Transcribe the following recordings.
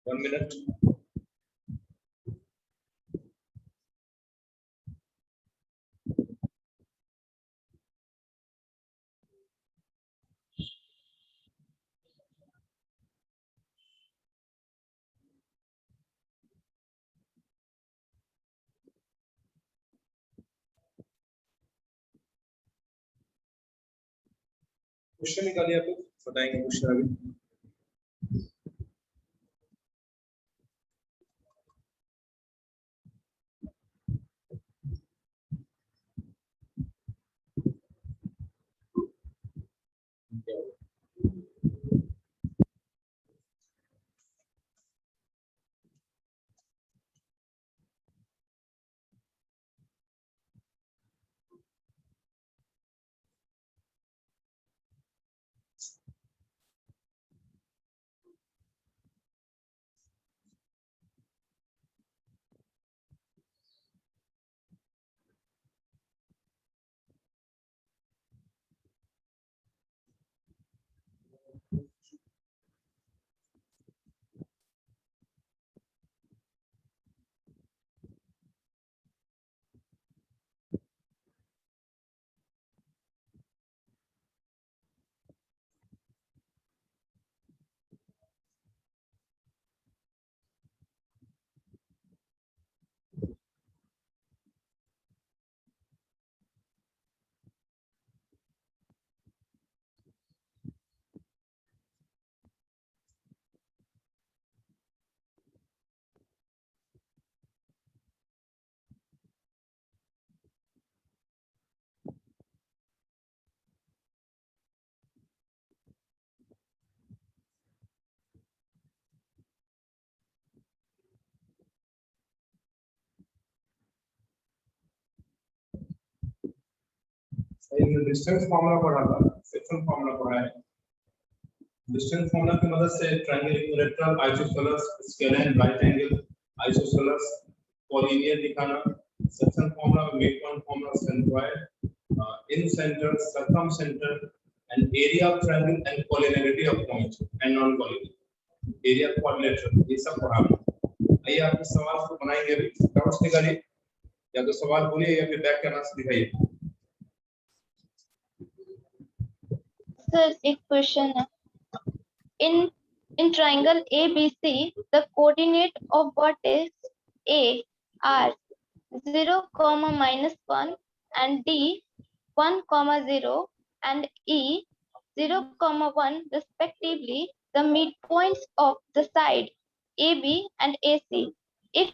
1 minute. Question निकालिए, आप बताएंगे क्वेश्चन अभी। डिस्टेंस फार्मूला पढ़ा था, सेक्शन फार्मूला पढ़ा है। डिस्टेंस फार्मूला की मदद से triangle equilateral isosceles scalar right angle isosceles collinear दिखाना। सेक्शन फार्मूला में mid point formula centroid in centre circum centre and area of triangle and collinearity of points and non collinear area quadrilateral, ये सब पढ़ा है। आइए आपके सवाल को बनाएंगे, अभी डाउट्स निकालिए, या तो सवाल बोलिए या फिर बैक करना दिखाइए। सर एक क्वेश्चन है, in triangle ABC the coordinate of vertex A are 0, -1 and D 1, 0 and E 0, 1 respectively the midpoints of the side AB and AC. If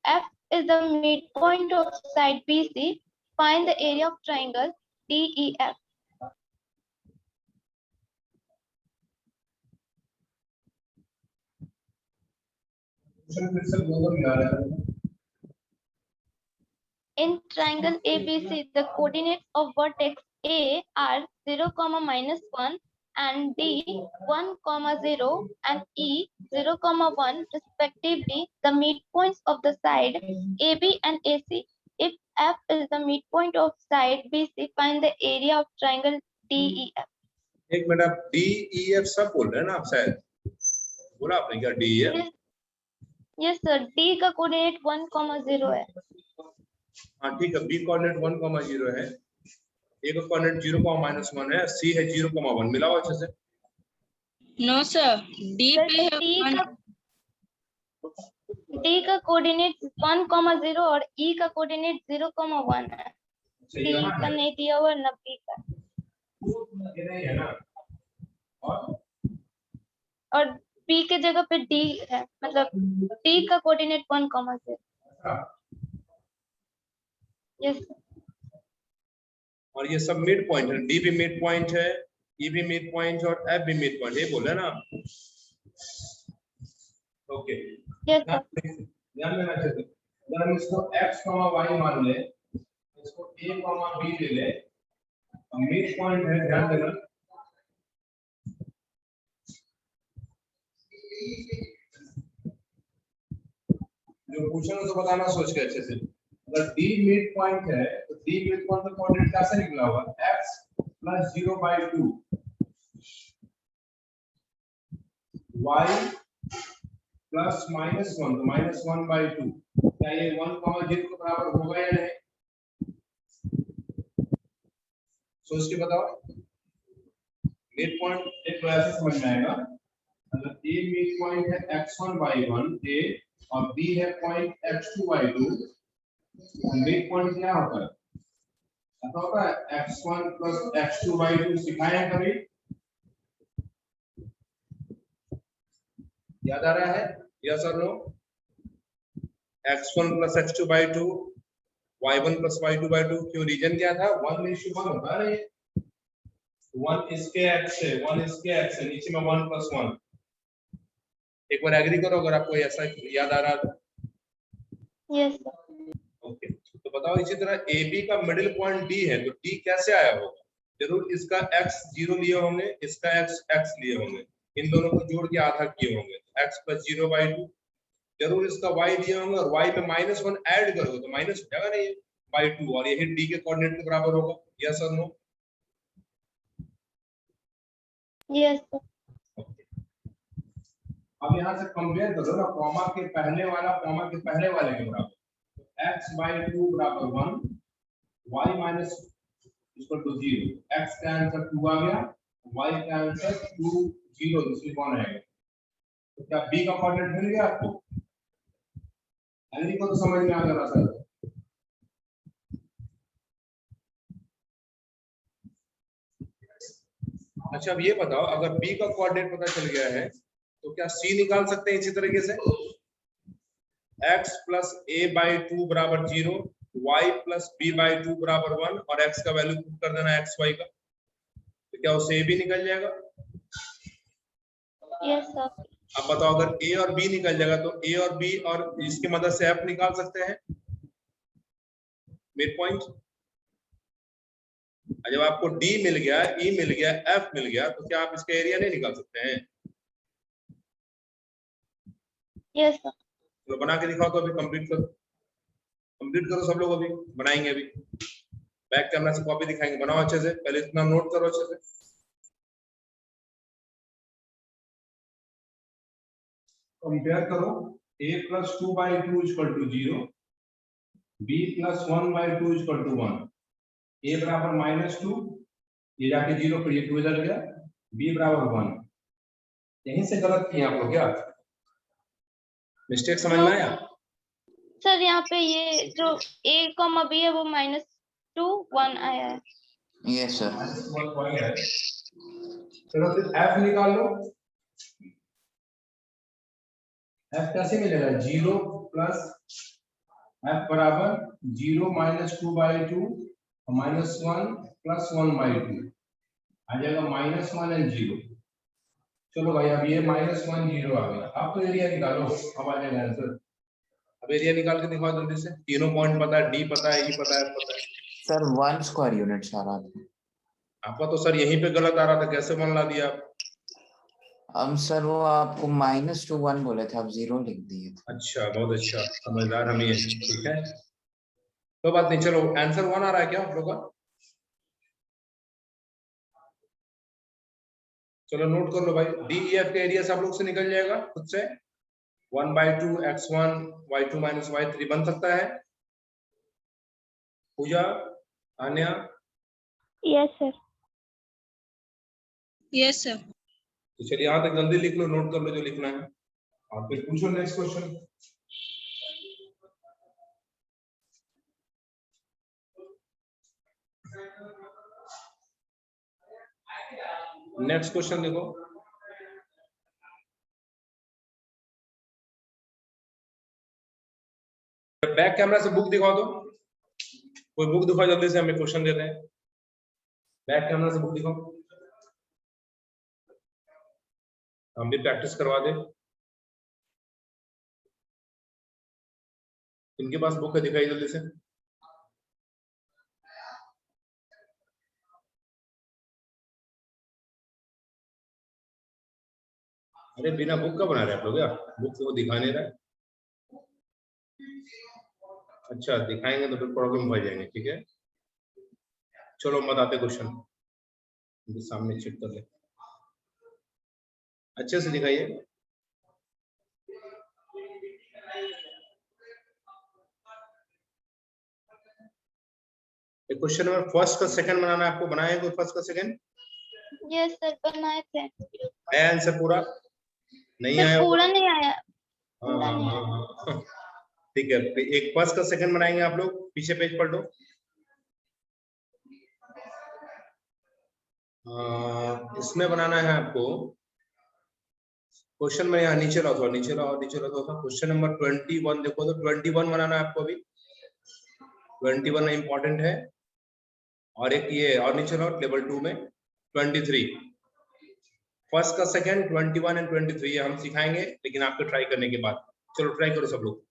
F is the midpoint of side BC, find the area of triangle DEF. In triangle ABC, the coordinates of vertex A are 0, -1 and D 1, 0 and E 0, 1 respectively the midpoints of the side AB and AC. If F is the midpoint of side BC, find the area of triangle DEF. एक minute, DEF सब बोल रहे हैं ना आप? शायद बोला आपने क्या DEF? यस सर, D का कोऑर्डिनेट 1, 0 है। हाँ ठीक है, B कोऑर्डिनेट 1, 0 है, A का कोऑर्डिनेट 0, -1 है, C है 0, 1 मिला हुआ अच्छे से? नो सर, D पे है D का कोऑर्डिनेट 1, 0 और E का कोऑर्डिनेट 0, 1 है। D का नहीं दिया हुआ ना B का, है ना? और B के जगह पे D है, मतलब D का कोऑर्डिनेट 1, 0। यस। और ये सब मिड पॉइंट है, D भी मिड पॉइंट है, E भी मिड पॉइंट और F भी मिड पॉइंट, ये बोले ना? Okay, yes sir. ध्यान देना चाहिए। अगर हम इसको x, y मान ले, इसको a, b ले ले, मिड पॉइंट है, ध्यान देना। जो पूछना तो बताना सोच के अच्छे से। अगर D मिड पॉइंट है तो D मिड पॉइंट का कोऑर्डिनेट कैसे निकला हुआ? x + 0/2 y प्लस -1 तो -1/2, क्या ये 1,0 के बराबर होगा या नहीं? सोच के बताओ। मिड पॉइंट एक तो ऐसे समझ में आएगा, अगर a मिड पॉइंट है x1/1 a और b है पॉइंट x2/2, मिड पॉइंट क्या होता है? ऐसा होता है x1 + x2/2, सिखाया है कभी? याद आ रहा है? यस और no? x1 + x2/2, y1 + y2/2, क्यों? रीजन क्या था? 1:1 होता है। 1 इसके x है, 1 इसके x है, नीचे में 1 + 1। एक बार एग्री करो अगर आपको ऐसा याद आ रहा है। Yes, sir. ओके, तो बताओ इसी तरह ए बी का मिडिल पॉइंट डी है, तो डी कैसे आया होगा? जरूर इसका x 0 लिए होंगे, इसका x लिए होंगे, इन दोनों को जोड़ के आधा किए होंगे, x + 0/2। जरूर इसका y लिए होंगे और y पे -1 ऐड करोगे तो माइनस हो जाएगा नहीं /2, और यही d के कोऑर्डिनेट के बराबर होगा। यस और नो? Yes, sir. अब यहाँ से कंपेयर करो ना, कॉमा के पहले वाला कॉमा के पहले वाले के बराबर, x/2 = 1, y - 0, x का आंसर 2 आ गया, y का आंसर 2 0, दूसरी कौन आएगा? तो क्या b का कोऑर्डिनेट मिल गया आपको? एग्री को तो समझ में आ गया सर। अच्छा, अब ये बताओ, अगर b का कोऑर्डिनेट पता चल गया है तो क्या c निकाल सकते हैं इसी तरीके से? x + a/2 = 0, y + b/2 = 1 और x का वैल्यू पुट कर देना x y का, तो क्या उससे a भी निकल जाएगा? Yes, sir. अब बताओ, अगर a और b निकल जाएगा तो a और b और इसकी मदद से f निकाल सकते हैं, मिड पॉइंट। जब आपको d मिल गया, e मिल गया, f मिल गया, तो क्या आप इसका एरिया नहीं निकाल सकते हैं? Yes, sir. तो बना के दिखाओ, तो अभी कंप्लीट करो सब लोग, अभी बनाएंगे। अभी बैक कैमरा से कॉपी दिखाएंगे, बनाओ अच्छे से, पहले इतना नोट करो अच्छे से। कंपेयर करो, a + 2/2 = 0, b + 1/2 = 1, a बराबर -2, ये जाके 0 पर ये 2 इधर गया, b बराबर 1। यहीं से गलत किए आप लोग, क्या मिस्टेक समझ में आया? सर यहाँ पे ये जो a, b है वो -2 1 आया है। Yes sir. -1 पॉइंट है। चलो फिर f निकाल लो। f कैसे मिलेगा? 0 + f बराबर 0 - 2/2 -1 + 1/2 आ जाएगा, -1 और 0। चलो भाई, अब ये -1 0 आ गया। अब तो एरिया निकालो, अब आ जाएगा आंसर। अब एरिया निकाल के दिखाओ जल्दी से। तीनों पॉइंट पता है, डी पता है, ई पता है, f पता है। सर 1 स्क्वायर यूनिट्स आ रहा था। आपका तो सर यहीं पे गलत आ रहा था, कैसे 1 ला दिया आप? अब सर वो आपको -2 1 बोले थे, आप 0 लिख दिए थे। अच्छा, बहुत अच्छा, समझदार हम ही हैं। ठीक है, तो बात नहीं। चलो, आंसर 1 आ रहा है क्या आप लोग का? चलो नोट कर लो भाई, डी ई एफ के एरिया से आप लोग से निकल जाएगा खुद से। 1/2 x1 y2 - y3 बन सकता है। पूजा, Anya, Yes, sir. Yes, sir. तो चलिए यहाँ तक जल्दी लिख लो, नोट कर लो जो लिखना है, और फिर पूछो नेक्स्ट क्वेश्चन। नेक्स्ट क्वेश्चन देखो, बैक कैमरा से बुक दिखाओ, तो कोई बुक दिखाओ जल्दी से, हमें क्वेश्चन देते हैं। बैक कैमरा से बुक दिखाओ, हम भी प्रैक्टिस करवा दे। इनके पास बुक है, दिखाई जल्दी से। अरे बिना बुक का बना रहे आप लोग क्या? बुक से वो दिखा नहीं रहा है। अच्छा, दिखाएंगे तो फिर प्रॉब्लम हो जाएंगे। ठीक है, चलो हम बताते क्वेश्चन, सामने चेक कर ले, अच्छे से दिखाइए। ये क्वेश्चन नंबर फर्स्ट का सेकंड बनाना है आपको, बनाया कोई फर्स्ट का सेकंड? यस सर बनाए थे। आया आंसर पूरा? नहीं सर आया पूरा होगा? नहीं आया। हाँ पूरा हाँ नहीं हाँ आया। हाँ। ठीक है, एक फर्स्ट का सेकंड बनाएंगे आप लोग, पीछे पेज पढ़ लो। इसमें बनाना है आपको क्वेश्चन में, यहाँ नीचे लाओ, थोड़ा नीचे लाओ, नीचे लाओ थोड़ा। क्वेश्चन नंबर 21 देखो तो 21 बनाना है आपको अभी। 21 इंपॉर्टेंट है। और एक ये और नीचे लाओ टेबल 2 में 23। फर्स्ट का सेकंड 21 एंड 23 ये हम सिखाएंगे, लेकिन आपको ट्राई करने के बाद। चलो ट्राई करो सब लोग।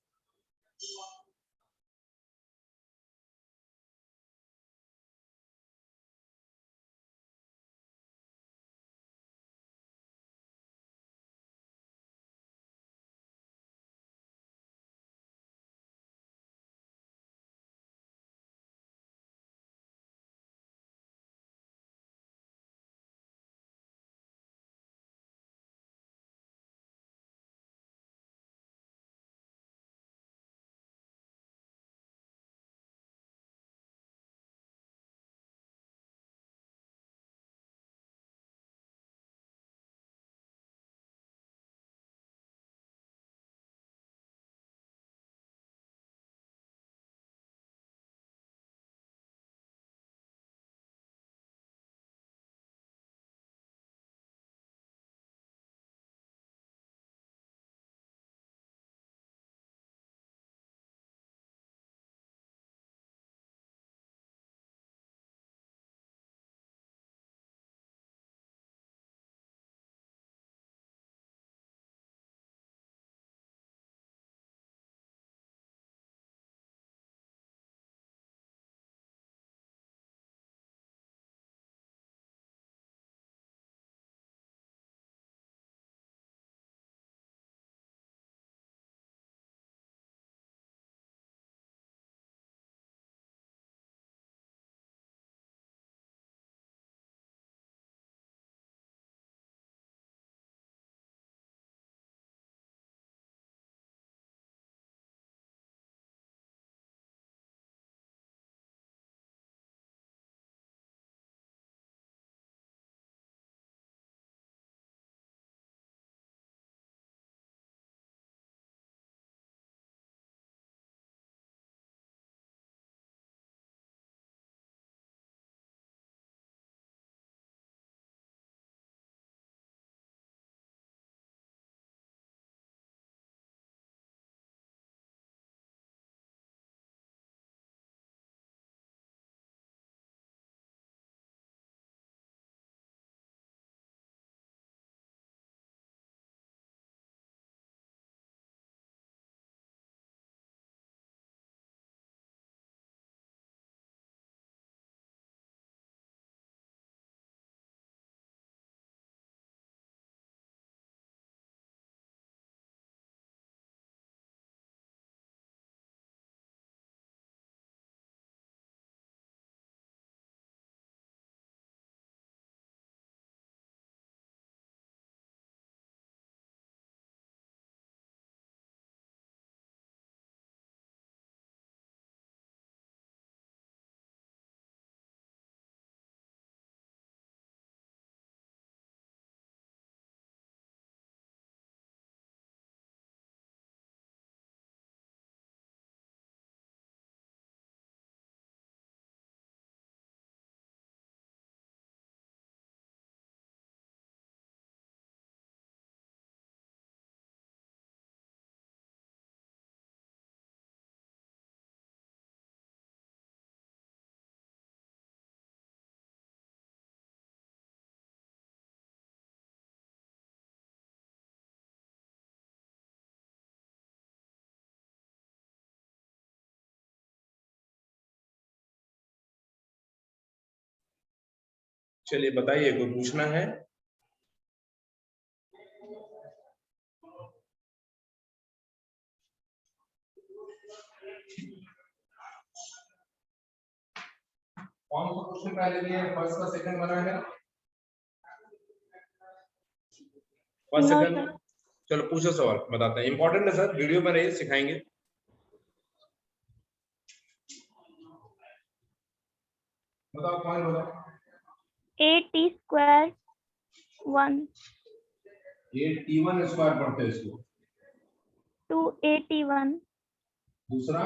चलिए बताइए, कोई पूछना है? कौन सा क्वेश्चन पहले दिया है? फर्स्ट का सेकंड बना है? First No, second. sir. चलो पूछो सवाल, बताते हैं। इंपॉर्टेंट है सर, वीडियो में रहिए, सिखाएंगे। बताओ पॉइंट बताओ। 8t square 1 8t1 स्क्वायर पढ़ते हैं इसको। 2at1 दूसरा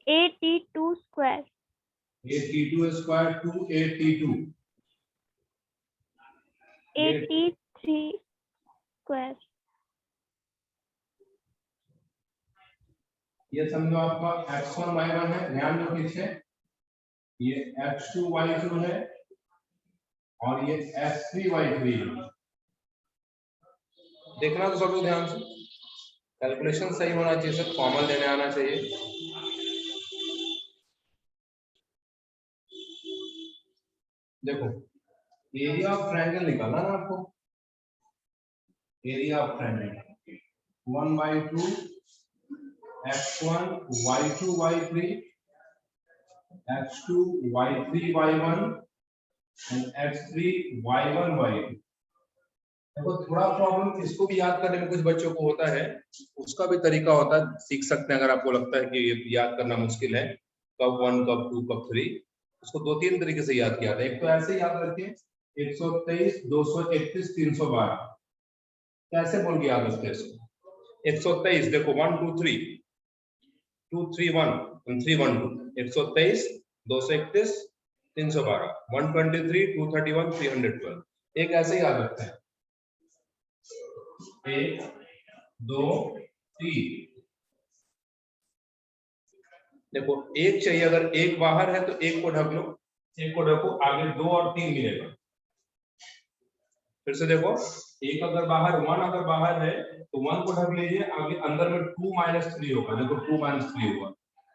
8t2 square 8t2 square 2 8t3 square ये समझो आपका x1 y1 है, ध्यान दो ठीक से, ये x2 y2 है और ये x3 y3 है। देखना तो सब लोग ध्यान से, कैलकुलेशन सही होना चाहिए, सब कॉमन लेने आना चाहिए। देखो एरिया ऑफ ट्रायंगल निकालना ना आपको, area of triangle 1/2 x1 y2 y3 x2 y3 y1 and x3 y1 y2। देखो थोड़ा प्रॉब्लम इसको भी याद करने में कुछ बच्चों को होता है, उसका भी तरीका होता है, सीख सकते हैं अगर आपको लगता है कि ये याद करना मुश्किल है, कब 1 कब 2 कब 3, उसको 2-3 तरीके से याद किया था। एक तो ऐसे याद रखिए 123 231 312, कैसे बोल के याद रखते हैं इसको। 123 देखो 1 2 3 2 3 1 3 1 2, 123 231 312 123 231 312, एक ऐसे याद रखते हैं 1 2 3। देखो एक चाहिए, अगर एक बाहर है तो एक को ढक लो, एक को ढको, आगे 2 और 3 मिलेगा। फिर से देखो एक अगर बाहर 1 अगर बाहर है तो 1 को ढक लीजिए, आगे अंदर में 2 - 3 होगा, देखो 2 - 3 होगा।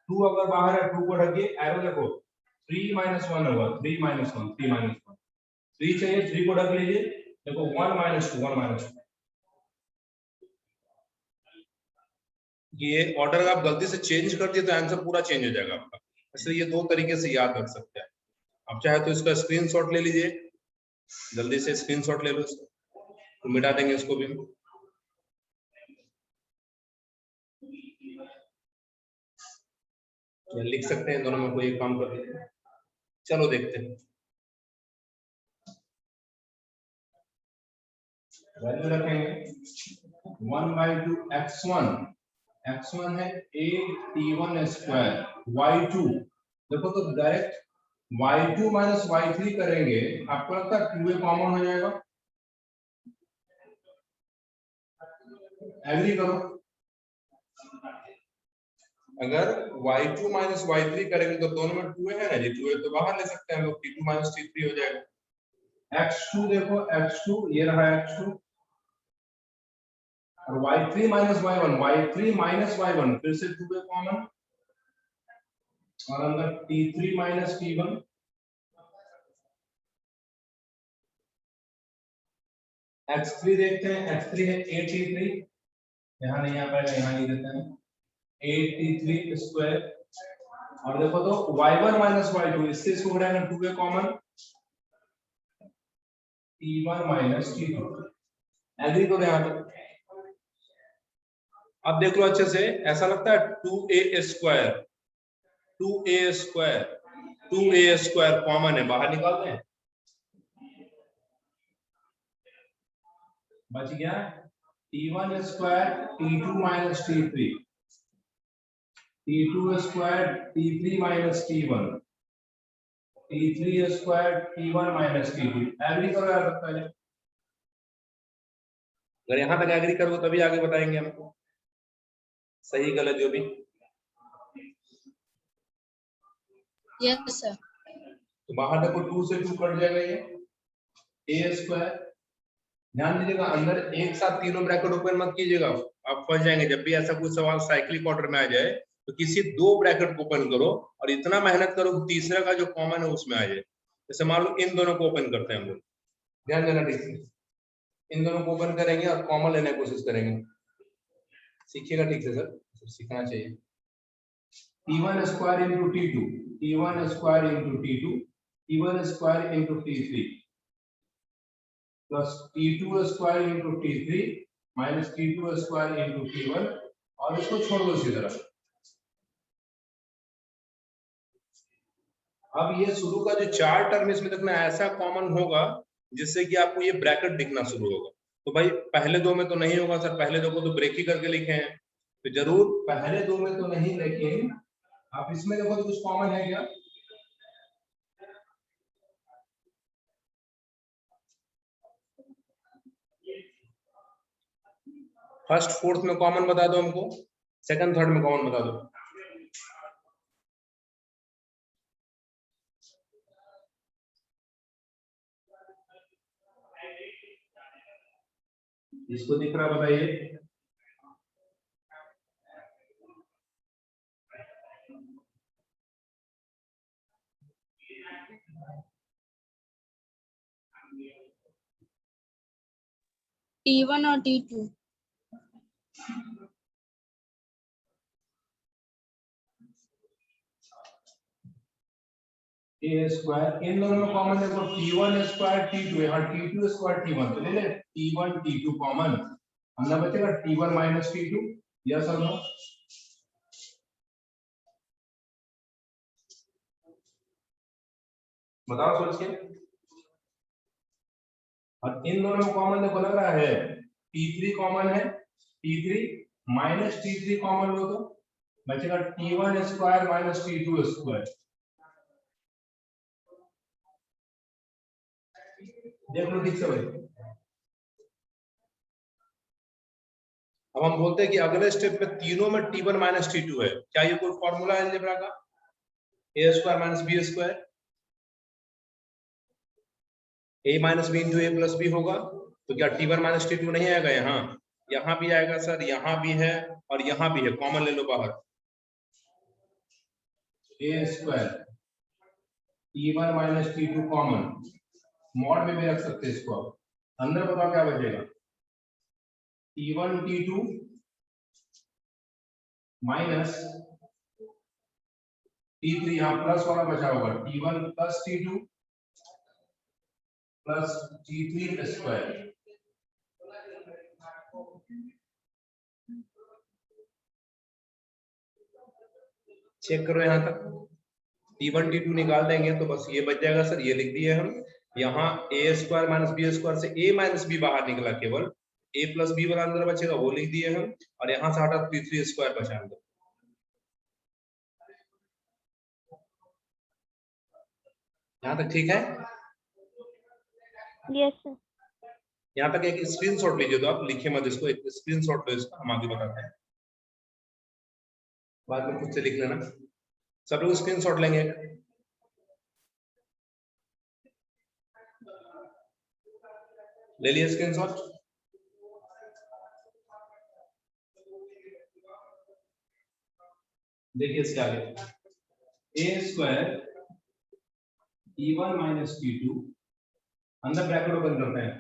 2 अगर बाहर है 2 को ढकिए, एरो देखो 3 - 1 होगा, 3 - 1 3 - 1 3 चाहिए, 3 को ढक लीजिए, देखो 1 - 2 1 - 2। ये ऑर्डर आप गलती से चेंज कर दिए तो आंसर पूरा चेंज हो जाएगा आपका, इसलिए ये 2 तरीके से याद रख सकते हैं आप। चाहे तो इसका स्क्रीनशॉट ले लीजिए, जल्दी से स्क्रीनशॉट ले लो इसको, तो मिटा देंगे इसको भी हम। या लिख सकते हैं, दोनों में कोई एक काम कर लीजिए। चलो देखते हैं, वैल्यू रखेंगे 1/2 x1 है 8t1 स्क्वायर y2, देखो तो डायरेक्ट y2 - y3 करेंगे, आपको लगता है 2a कॉमन हो जाएगा? एग्री करो, अगर y2 - y3 करेंगे तो दोनों में 2a है ना जी, 2a तो बाहर ले सकते हैं हम लोग, t2 - t3 हो जाएगा। x2 देखो x2 ये रहा x2 और y3 - y1 फिर से 2a कॉमन और अंदर t3 - t1 x3 देखते हैं, x3 है 8t3, यहाँ नहीं आ पाएगा, यहाँ नहीं देते हैं 8t3 स्क्वायर और देखो तो y1 - y2 इससे इसको घटाएंगे 2a common t1 - t2, agree करो यहाँ पे। अब देख लो अच्छे से, ऐसा लगता है 2a स्क्वायर कॉमन है, बाहर निकालते हैं, बच गया t1 square t2 - t3 t2 square t3 - t1 t3 square t1 - t2, agree करो यार पहले, अगर यहां तक एग्री करोगे तभी आगे बताएंगे हमको सही गलत जो भी। Yes sir. तो बाहर देखो 2 से 2 कट जाएगा, ये a स्क्वायर, ध्यान दीजिएगा अंदर एक साथ तीनों ब्रैकेट ओपन मत कीजिएगा, आप फंस जाएंगे। जब भी ऐसा कुछ सवाल साइक्लिक ऑर्डर में आ जाए तो किसी 2 ब्रैकेट को ओपन करो और इतना मेहनत करो कि तीसरे का जो कॉमन है उसमें आ जाए। जैसे मान लो इन दोनों को ओपन करते हैं हम लोग, ध्यान देना ठीक से, इन दोनों को ओपन करेंगे और कॉमन लेने की कोशिश करेंगे, सीखिएगा ठीक से सर, सीखना चाहिए। t1 square into t2 t1 square into t2 t1 square into t3 plus t2 square into t3 minus t2 square into t1 और इसको छोड़ दो इसी तरह। अब ये शुरू का जो 4 टर्म इसमें देखना ऐसा कॉमन होगा जिससे कि आपको ये ब्रैकेट दिखना शुरू होगा। तो भाई पहले दो में तो नहीं होगा सर, पहले दो को तो ब्रेक ही करके लिखे हैं, तो जरूर पहले दो में तो नहीं, लेकिन आप इसमें देखो तो कुछ कॉमन है क्या? फर्स्ट फोर्थ में कॉमन बता दो हमको, सेकंड थर्ड में कॉमन बता दो। इसको दिख रहा बताइए। T1 और T2। ए स्क्वायर, इन दोनों में कॉमन देखो T1 स्क्वायर T2, यहाँ T2 स्क्वायर T1, तो ले ले T1 T2 कॉमन, हमने बचेगा T1 माइनस T2, यस और नो? बताओ सोच के। और इन दोनों में कॉमन देखो लग रहा है T3 कॉमन है, T3 माइनस T3 कॉमन लो तो बचेगा T1 square minus T2 square. देख लो ठीक से भाई। अब हम बोलते हैं कि अगले स्टेप में तीनों में T1 माइनस T2 है, क्या ये कोई फॉर्मूला है अलजेब्रा का? a square minus b square, a minus B into A plus B होगा, तो क्या T1 माइनस T2 नहीं आएगा यहाँ? यहाँ भी आएगा सर, यहाँ भी है और यहाँ भी है, कॉमन ले लो बाहर। a square T1 minus T2 common, mod में भी रख सकते हैं इसको। आप अंदर बताओ क्या बचेगा? T1 T2 माइनस T3, यहाँ प्लस वाला बचा होगा T1 plus T2 plus T3 square. Check करो यहाँ तक, T1 T2 निकाल देंगे तो बस ये बच जाएगा सर, ये लिख दिए हम। यहाँ a square minus B square से a माइनस बी बाहर निकला, केवल a प्लस बी वाला अंदर बचेगा, वो लिख दिए हम, और यहाँ से हटा T3 स्क्वायर बचा अंदर। यहाँ तक ठीक है? Yes sir. यहाँ तक एक स्क्रीनशॉट लीजिए, तो आप लिखे मत इसको, एक स्क्रीनशॉट लो इसका, हम आगे बताते हैं, बाद में खुद से लिख लेना। सब लोग स्क्रीनशॉट लेंगे। ले लिए स्क्रीनशॉट? देखिए इसके आगे a square T1 minus T2, अंदर ब्रैकेट ओपन करते हैं,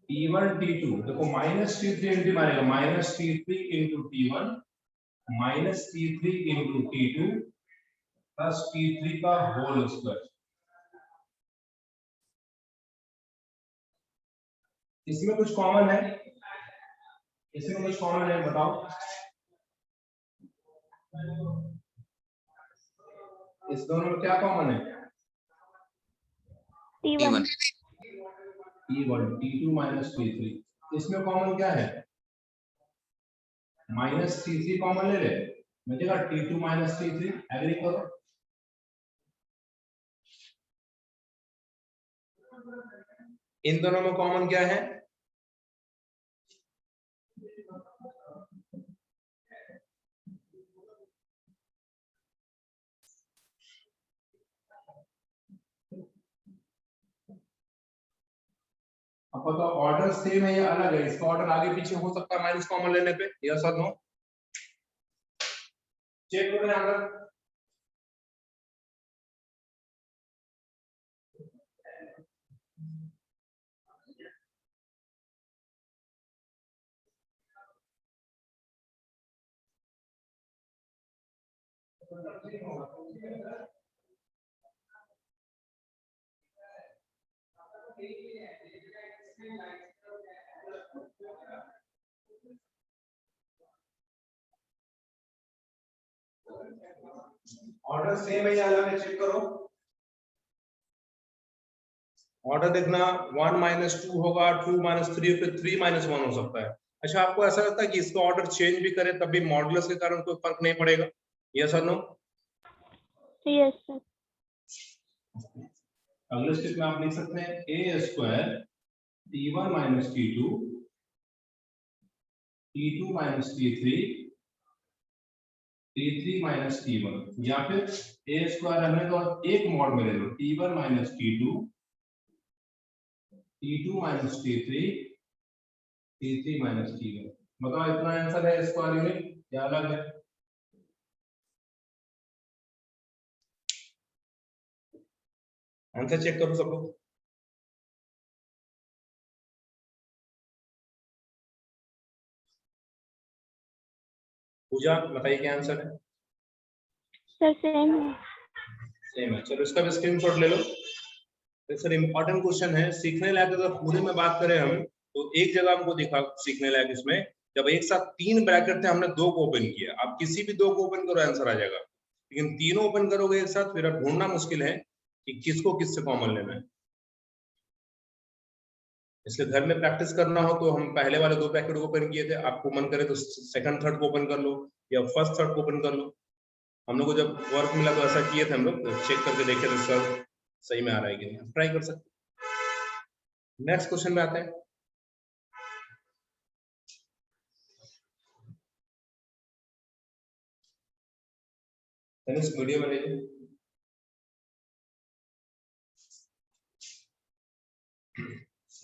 T1 T2 देखो माइनस T3 इंटू मारेगा, minus T3 into T1 minus T3 into T2 plus T3 का होल स्क्वायर। इसमें कुछ कॉमन है? इसमें कुछ कॉमन है बताओ? इस दोनों में क्या कॉमन है? T1 T1 T2 minus T3, इसमें कॉमन क्या है? माइनस T3 कॉमन ले ले, बचेगा T2 माइनस T3, एग्री करो। इन दोनों में कॉमन क्या है? अब बताओ ऑर्डर सेम है या अलग है? इसका ऑर्डर आगे पीछे हो सकता है माइनस कॉमन लेने पे, यस और नो? चेक करो यहाँ पर। ऑर्डर सेम है या अलग है, चेक करो। ऑर्डर देखना 1 माइनस 2 होगा, 2 माइनस 3, फिर 3 माइनस 1 हो सकता है। अच्छा, आपको ऐसा लगता है कि इसका ऑर्डर चेंज भी करे तब भी मॉडुलस के कारण कोई फर्क नहीं पड़ेगा? यस और नो? Yes, sir. अगले स्टेप में आप लिख सकते हैं A square t1 minus t2, t2 minus t3, t3 minus t1, या फिर ए स्क्वायर रहने तो एक मॉड में ले लो t1 minus t2, t2 minus t3, t3 minus t1। बताओ इतना आंसर है स्क्वायर यूनिट या अलग है? आंसर चेक करो सब लोग। पूजा बताइए क्या आंसर है? Sir, same है। सेम है। चलो इसका भी स्क्रीनशॉट ले लो। तो सर इंपॉर्टेंट क्वेश्चन है, सीखने लायक अगर पूरे में बात करें हम तो एक जगह हमको दिखा सीखने लायक इसमें, जब एक साथ 3 ब्रैकेट थे हमने 2 को ओपन किया। आप किसी भी 2 को ओपन करो आंसर आ जाएगा, लेकिन तीनों ओपन करोगे एक साथ फिर अब ढूंढना मुश्किल है कि किसको किससे कॉमन लेना है। इसलिए घर में प्रैक्टिस करना हो तो हम पहले वाले 2 ब्रैकेट को ओपन किए थे, आपको मन करे तो सेकंड थर्ड को ओपन कर लो या फर्स्ट थर्ड को ओपन कर लो। हम लोग को जब वर्क मिला तो ऐसा किए थे हम लोग, तो चेक करके देखे थे सर सही में आ रहा है कि नहीं। ट्राई कर सकते। नेक्स्ट क्वेश्चन में आते हैं। वीडियो में लीजिए।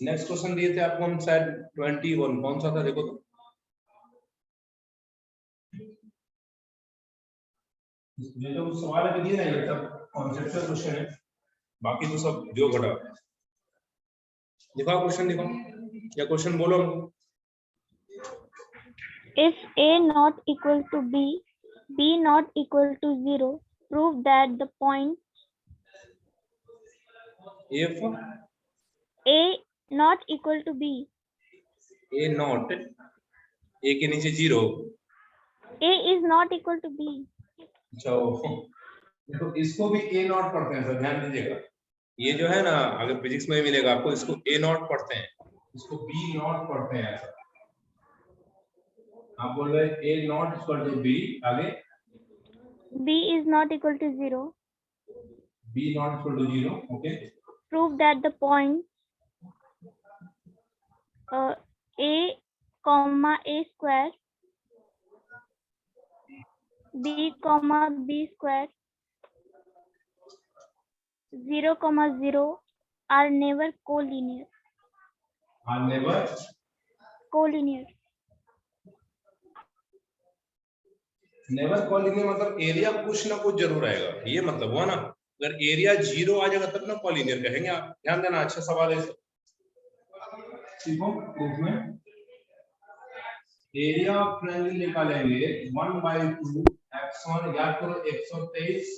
नेक्स्ट क्वेश्चन दिए थे आपको हम शायद 21, कौन सा था देखो तो। ये जो सवाल है दिए ना ये सब कॉन्सेप्चुअल क्वेश्चन है, बाकी तो सब जो घटा। दिखाओ क्वेश्चन, दिखाओ या क्वेश्चन बोलो। If A not equal to B, B not equal to 0, prove that the point if A not equal to B, a not a के नीचे 0, A is not equal to B. अच्छा देखो इसको भी a not पढ़ते हैं sir, ध्यान दीजिएगा। ये जो है ना अगर फिजिक्स में मिलेगा आपको, इसको a नॉट पढ़ते हैं, इसको b नॉट पढ़ते हैं। ऐसा आप बोल रहे हैं a not equal to b, आगे B is not equal to 0. b not equal to 0, okay. Prove that the point A comma A square, B comma B square, 0 comma 0 are never collinear. are never Collinear. Never collinear मतलब area कुछ ना कुछ जरूर आएगा, ये मतलब हुआ ना। अगर एरिया 0 आ जाएगा तब ना कॉलिनियर कहेंगे आप। ध्यान देना, अच्छा सवाल है। देखो प्रूफ में एरिया ऑफ ट्रायंगल निकालेंगे 1/2 x1, याद करो 123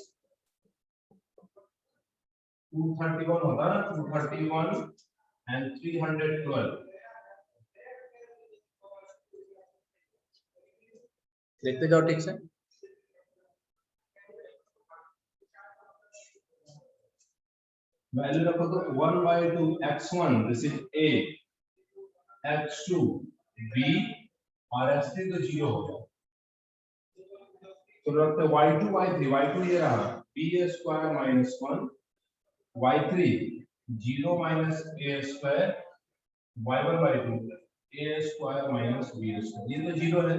231 होता है ना, 231 एंड 312। देखते जाओ ठीक से। वैल्यू रखो तो 1/2 x1 this is a, x2 b और x3 तो 0 हो गया। तो रखते y2 y3 ये रहा b square minus 1, y3 0 minus a square, y1/2 a square minus b square, ये तो 0 है।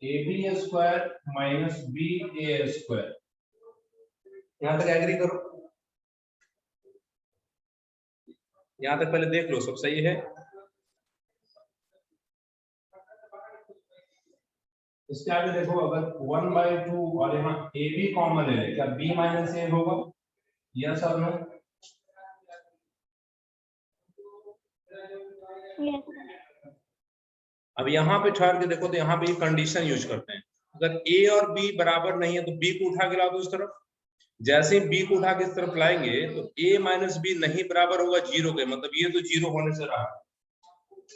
ab square minus b a square, यहां तक एग्री करो। यहां तक पहले देख लो सब सही है। इसके आगे देखो अगर 1/2 और यहाँ a b कॉमन ले ले, क्या b माइनस a होगा? यस और नो? Yes. अब यहाँ पे ठहर के देखो तो यहाँ पे कंडीशन यूज करते हैं। अगर a और b बराबर नहीं है तो b को उठा के ला दो इस तरफ। जैसे ही b को उठा के इस तरफ लाएंगे तो a माइनस b नहीं बराबर होगा 0 के, मतलब ये तो 0 होने से रहा।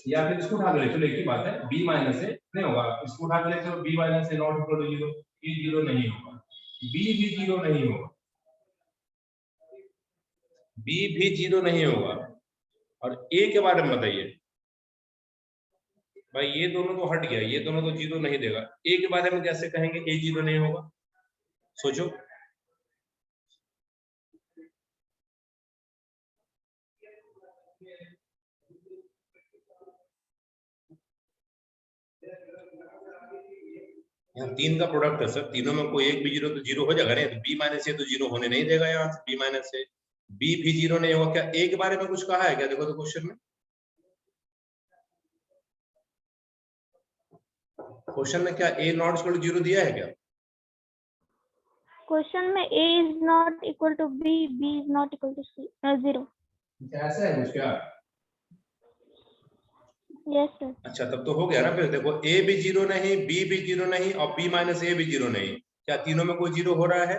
या फिर इसको उठा के ले चलो, एक ही बात है, b माइनस a नहीं होगा, इसको उठा के ले चलो b minus a not equal to 0, ये 0 नहीं होगा, b भी 0 नहीं होगा। बी भी 0 नहीं होगा। और ए के बारे में बताइए भाई, ये दोनों तो हट गया, ये दोनों तो 0 नहीं देगा। ए के बारे में कैसे कहेंगे ए 0 नहीं होगा? सोचो। यहाँ 3 का प्रोडक्ट है सर, तीनों में कोई एक भी 0 तो 0 हो जाएगा नहीं, तो बी माइनस ए तो 0 होने नहीं देगा यहाँ से, बी माइनस ए। बी भी 0 नहीं होगा। क्या ए के बारे में कुछ कहा है क्या? देखो तो क्वेश्चन में, क्वेश्चन में क्या ए नॉट इक्वल टू 0 दिया है क्या? क्वेश्चन में a is not equal to b, b is not equal to c, 0. ऐसा है कुछ क्या? Yes sir. अच्छा, तब तो हो गया ना। फिर देखो, ए भी 0 नहीं, बी भी 0 नहीं, और बी माइनस ए भी 0 नहीं। क्या तीनों में कोई 0 हो रहा है?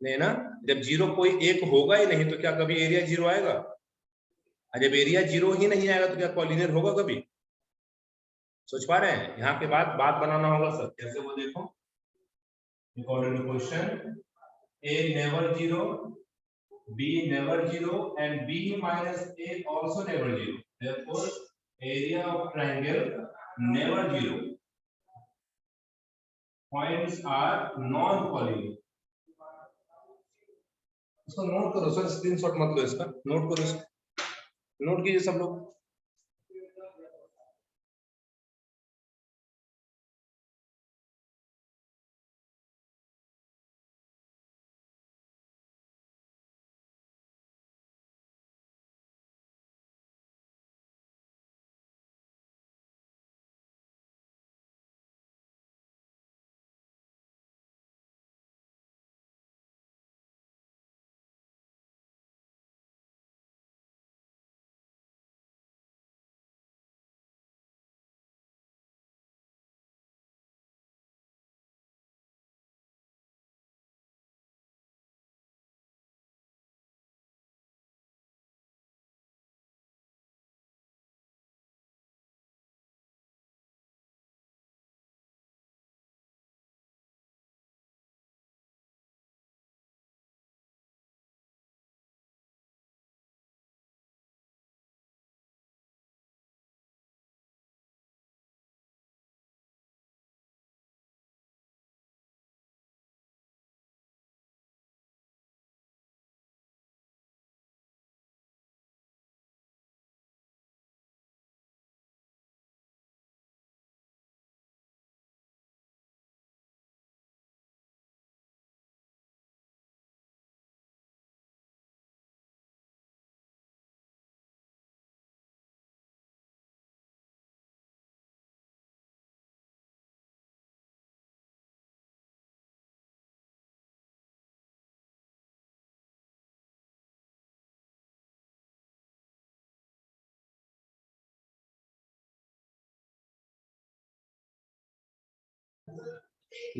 नहीं ना। जब 0 कोई एक होगा ही नहीं तो क्या कभी एरिया 0 आएगा? और जब एरिया 0 ही नहीं आएगा तो क्या कॉलिनियर होगा कभी? सोच पा रहे हैं? यहाँ के बाद बात बनाना होगा सर। कैसे वो देखो, according to question, a never 0, b never 0 and b minus a also never 0. Therefore, area of triangle never 0. Points are non-collinear. इसको नोट करो सर, स्क्रीनशॉट मत लो इसका, नोट करो इसको, नोट कीजिए सब लोग।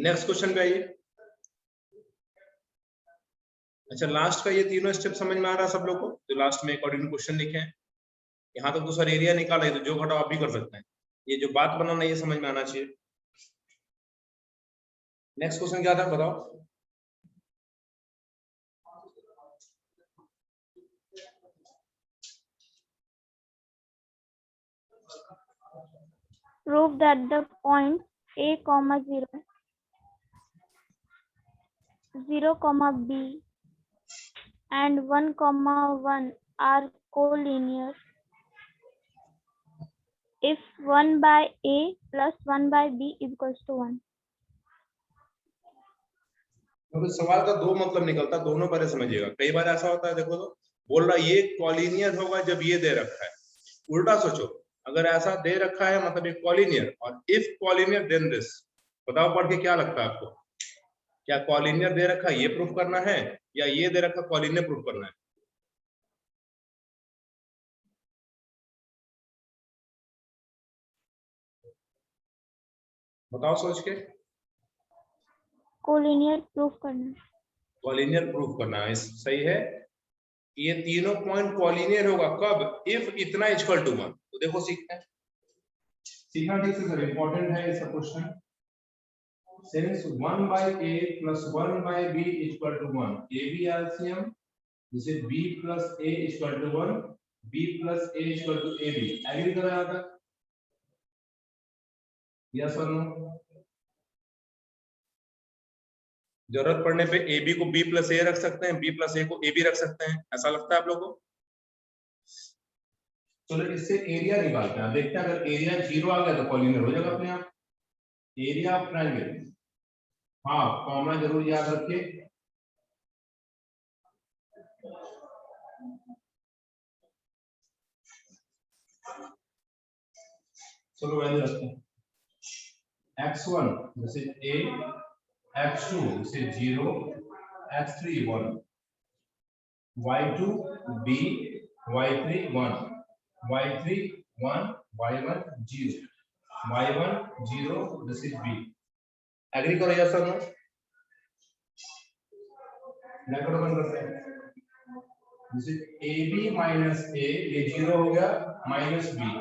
नेक्स्ट क्वेश्चन पे आइए। अच्छा, लास्ट का ये तीनों स्टेप समझ में आ रहा है सब लोग को, जो लास्ट में अकॉर्डिंग क्वेश्चन लिखे हैं? यहाँ तक तो सर एरिया निकाला है, तो जो घटाओ आप भी कर सकते हैं। ये जो बात बनाना ये समझ में आना चाहिए। नेक्स्ट क्वेश्चन क्या था बताओ? Prove that the points a comma 0, 0 comma b and 1 comma 1 are collinear if 1 by a plus 1 by b is equals to 1. तो सवाल का दो मतलब निकलता, दोनों बारे समझिएगा। कई बार ऐसा होता है, देखो तो बोल रहा ये कॉलिनियर होगा जब ये दे रखा है। उल्टा सोचो, अगर ऐसा दे रखा है मतलब ये कॉलिनियर, और इफ कॉलिनियर देन दिस। बताओ पढ़ के क्या लगता है आपको? क्या कॉलिनियर दे रखा ये प्रूफ करना है, या ये दे रखा कॉलिनियर प्रूफ करना है? बताओ सोच के। कोलिनियर प्रूफ करना। कॉलिनियर प्रूफ करना है, सही है। ये तीनों पॉइंट कॉलिनियर होगा कब? इफ इतना इक्वल टू 1। तो देखो सीखना है, सीखना ठीक से सर, इंपॉर्टेंट है इसका question. Since 1 by a plus 1 by b equal to 1, a b LCM जैसे b plus a equal to 1, b plus a equal to ab, agree करा यहाँ तक? यस और नो? जरूरत पड़ने पे ab को b plus a रख सकते हैं, b plus a को ab रख सकते हैं, ऐसा लगता है आप लोगों को? चलो इससे एरिया निकालते हैं, देखते हैं अगर एरिया 0 आ गया तो पॉलीनर हो जाएगा अपने आप। एरिया ऑफ ट्रायंगल, हाँ फॉर्मूला जरूर याद रखिए। चलो वैल्यू रखते हैं, x1 जैसे a, x2 जैसे 0, x3 1, y2 b, y3 1, y3 1, y1 0, y1 0, this is b, agree करो यस और नो? ब्रैकेट ओपन करते हैं, जैसे ab माइनस a, ये 0 हो गया, माइनस b,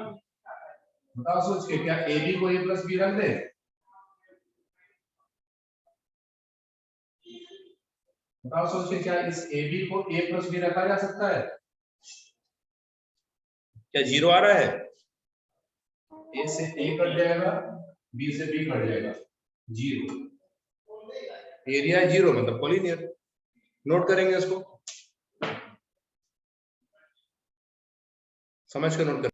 बताओ सोच के क्या ab को a प्लस b रख दे? बताओ सोच के क्या इस ab को a प्लस b रखा जा सकता है? क्या 0 आ रहा है? a से a कट जाएगा, b से b कट जाएगा, 0, एरिया 0 मतलब पॉलीनियर। नोट करेंगे इसको, समझ के नोट कर।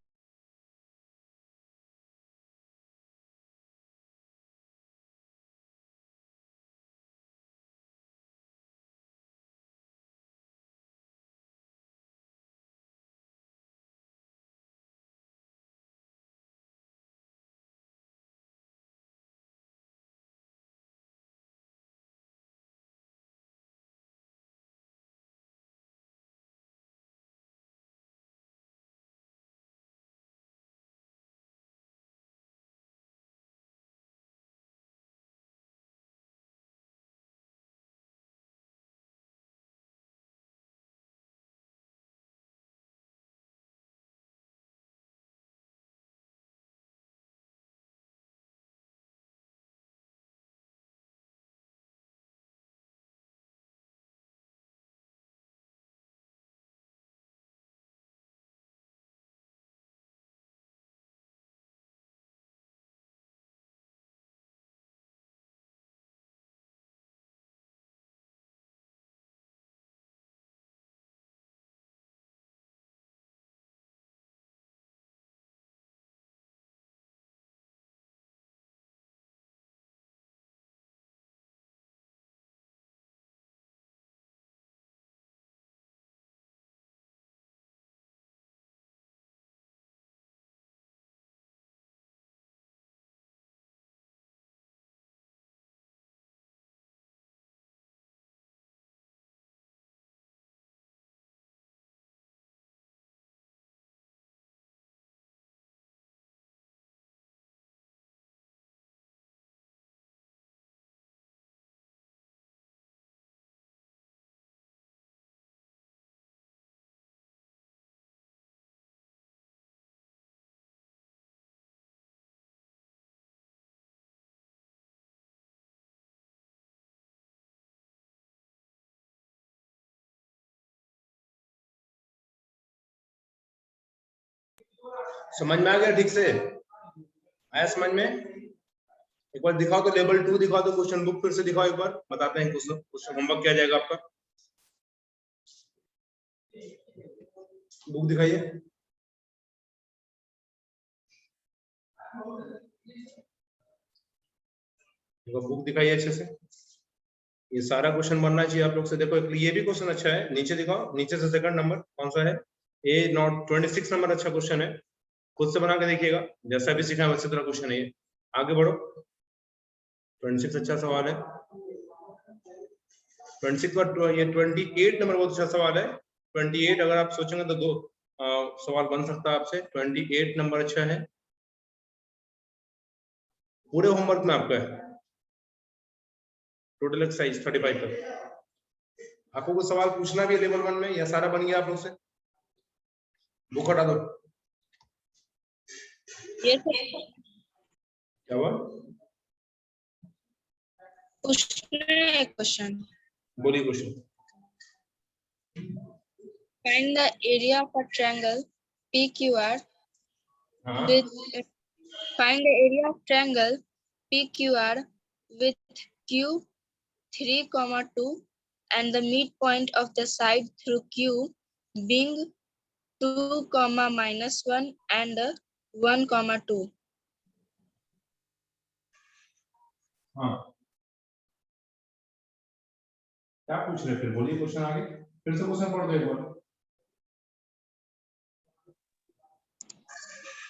समझ में आ गया ठीक से? आया समझ में? एक बार दिखाओ तो, लेवल 2 दिखाओ तो, क्वेश्चन बुक फिर से दिखाओ एक बार, बताते हैं क्वेश्चन होमवर्क क्या जाएगा आपका। बुक दिखाइए, बुक दिखाइए अच्छे से। ये सारा क्वेश्चन बनना चाहिए आप लोग से। देखो ये भी क्वेश्चन अच्छा है, नीचे दिखाओ, नीचे से सेकंड नंबर कौन सा है? ए नॉट 26 नंबर अच्छा क्वेश्चन है, खुद से बना के देखिएगा, जैसा भी सीखा वैसे तरह क्वेश्चन है ये। आगे बढ़ो, 26 अच्छा सवाल है। 26 का ये 28 नंबर बहुत अच्छा सवाल है। 28 अगर आप सोचेंगे तो दो सवाल बन सकता है आपसे। 28 नंबर अच्छा है, पूरे होमवर्क में आपका है, टोटल एक्सरसाइज 35 का। आपको कुछ सवाल पूछना भी है लेवल 1 में, या सारा बन गया आप लोग से? बुक हटा दो। क्या हुआ? क्वेश्चन बोलिए question. Find the area of a triangle PQR हाँ with find the area of triangle PQR with Q 3, 2 and the midpoint of the side through Q being 2, -1 and 1, 2. हाँ क्या पूछ रहे हैं? फिर बोलिए क्वेश्चन आगे, फिर से क्वेश्चन पढ़ दो एक बार।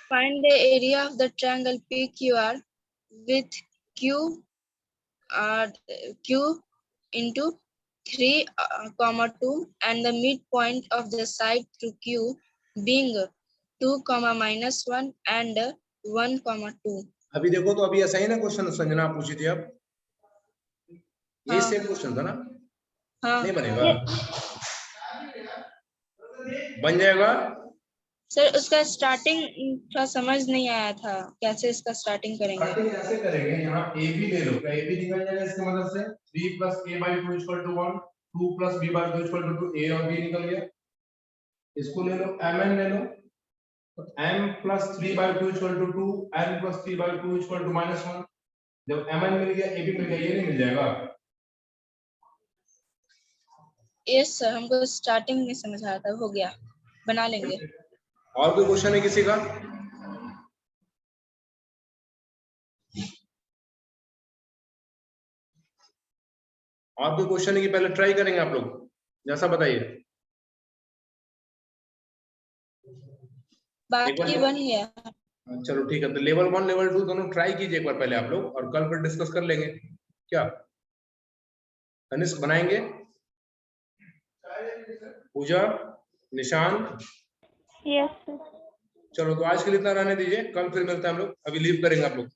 Find the area of the triangle PQR with Q into 3, 2 and the midpoint of the side through Q being 2, -1 and 1, 2. अभी देखो तो अभी ऐसा ही ना क्वेश्चन संजना पूछी थी, अब ये हाँ। सेम क्वेश्चन था ना? हाँ नहीं बनेगा? बन जाएगा। सर, उसका स्टार्टिंग थोड़ा समझ नहीं आया था, कैसे इसका स्टार्टिंग करेंगे। कटिंग कैसे करेंगे? यहाँ ए बी ले लो, क्या ए बी निकल जाएगा इसकी मदद से? 3 + a/2 = 1, 2 + b/2 = 2, a और b निकल गया। इसको ले लो, mn ले लो, तो m + 3/2 = 2, n + 3/2 = -1। जब mn मिल गया, ab मिल गया, ये नहीं मिल जाएगा? यस सर, हमको स्टार्टिंग नहीं समझ आया था, हो गया, बना लेंगे। और कोई क्वेश्चन है किसी का? और कोई क्वेश्चन है कि पहले ट्राई करेंगे आप लोग? जैसा बताइए। बाकी बन गया। चलो ठीक है, तो लेवल 1 लेवल 2 दोनों ट्राई कीजिए एक बार पहले आप लोग, और कल फिर डिस्कस कर लेंगे। क्या तनिष्क बनाएंगे? पूजा, निशांत? Yes, sir. चलो तो आज के लिए इतना रहने दीजिए, कल फिर मिलते हैं हम लोग, अभी लीव करेंगे आप लोग।